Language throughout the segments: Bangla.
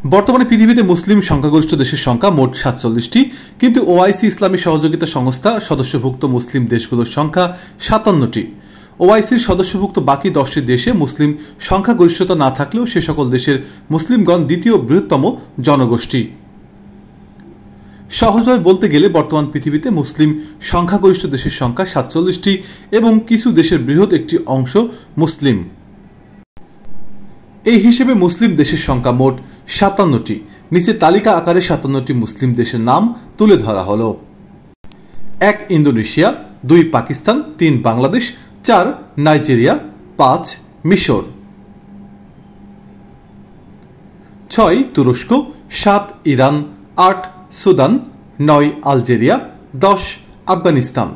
বর্তমানে পৃথিবীতে মুসলিম সংখ্যাগরিষ্ঠ দেশের সংখ্যা মোট ৪৭টি, কিন্তু ওআইসি ইসলামী সহযোগিতা সংস্থা সদস্যভুক্ত মুসলিম দেশগুলোর সংখ্যা ৫৭টি। ওআইসির সদস্যভুক্ত বাকি ১০টি দেশে মুসলিম সংখ্যাগরিষ্ঠতা না থাকলেও সে সকল দেশের মুসলিমগণ দ্বিতীয় বৃহত্তম জনগোষ্ঠী। সহজভাবে বলতে গেলে বর্তমান পৃথিবীতে মুসলিম সংখ্যাগরিষ্ঠ দেশের সংখ্যা ৪৭টি এবং কিছু দেশের বৃহৎ একটি অংশ মুসলিম। এই হিসেবে মুসলিম দেশের সংখ্যা মোট ৫৭টি। নিচে তালিকা আকারে ৫৭টি মুসলিম দেশের নাম তুলে ধরা হলো। ১ ইন্দোনেশিয়া, ২ পাকিস্তান, ৩ বাংলাদেশ, ৪ নাইজেরিয়া, ৫ মিশর, ৬ তুরস্ক, ৭ Iran, ৮ Sudan, ৯ Algeria, ১০ Afghanistan,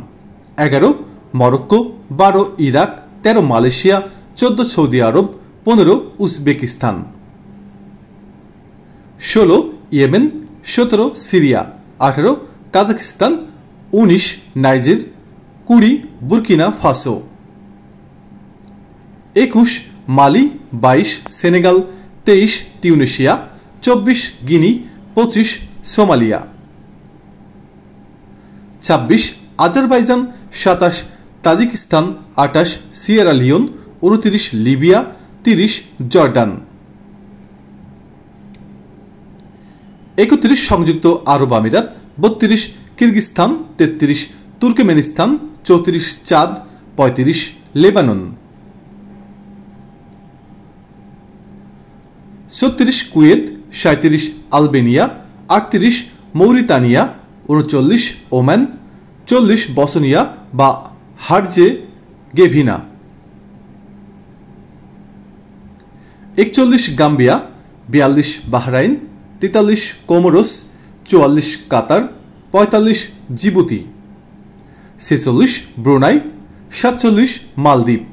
১১ Morocco, ১২ Iraq, ১৩ Malaysia, ১৪ Saudi Arab, ১৫ Uzbekistan, ১৬ Yemen, ১৭ Syria, ১৮ Kazakhstan, ১৯ Niger, ২০ Burkina Faso, ২১ Mali, ২২ Senegal, ২৩ Tunisia, ২৪ Guinea, ২৫ Somalia, ২৬ Azerbaijan, ২৭ Tajikistan, ২৮ Sierra Leone, ২৯ Libya, ৩০ Jordan, ৩১ সংযুক্ত আরব আমিরাত, ৩২ কিরগিজস্তান, ৩৩ তুর্কমেনিস্তান, ৩৪ চাদ, ৩৫ Lebanon, ৩৬ Kuwait, ৩৭ Albania, ৩৮ Mauritania, ৩৯ Oman, ৪০ Bosnia বা হার্জেগোভিনা, ৪১ গাম্বিয়া, ৪২ বাহরাইন, ৪৩ কোমোরোস, ৪৪ কাতার, ৪৫ জিবুতি, ৪৬ ব্রুনাই, ৪৭ মালদ্বীপ।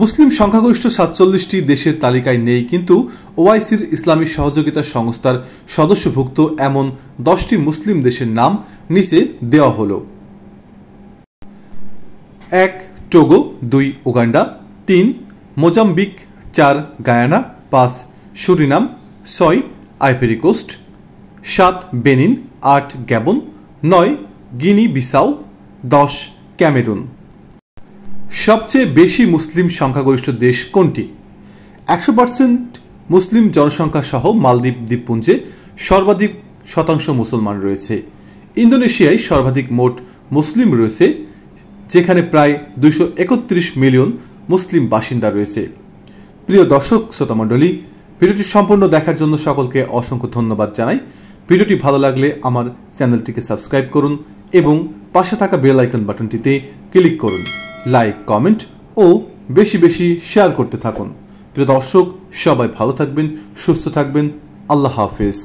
মুসলিম সংখ্যাগরিষ্ঠ ৪৭টি দেশের তালিকায় নেই, কিন্তু ওআইসির ইসলামী সহযোগিতা সংস্থার সদস্যভুক্ত এমন ১০টি মুসলিম দেশের নাম নিচে দেওয়া হল। ১ Togo, ২ Uganda, ৩ Mozambique, ৪ Guyana, ৫ Suriname, ৬ Ivory Coast, ৭ Benin, ৮ Gabon, ৯ Guinea Bissau, ১০ Cameroon. সবচেয়ে বেশি মুসলিম সংখ্যাগরিষ্ঠ দেশ কোনটি? ১০০% মুসলিম জনসংখ্যা সহ মালদ্বীপ দ্বীপপুঞ্জে সর্বাধিক শতাংশ মুসলমান রয়েছে। ইন্দোনেশিয়ায় সর্বাধিক মোট মুসলিম রয়েছে, যেখানে প্রায় ২৩১ মিলিয়ন মুসলিম বাসিন্দা রয়েছে। প্রিয় দর্শক শ্রোতামণ্ডলী, ভিডিওটি সম্পূর্ণ দেখার জন্য সকলকে অসংখ্য ধন্যবাদ জানাই। ভিডিওটি ভালো লাগলে আমার চ্যানেলটিকে সাবস্ক্রাইব করুন এবং পাশে থাকা বেল আইকন বাটনটিতে ক্লিক করুন। লাইক, কমেন্ট ও বেশি বেশি শেয়ার করতে থাকুন। প্রিয় দর্শক, সবাই ভালো থাকবেন, সুস্থ থাকবেন। আল্লাহ হাফেজ।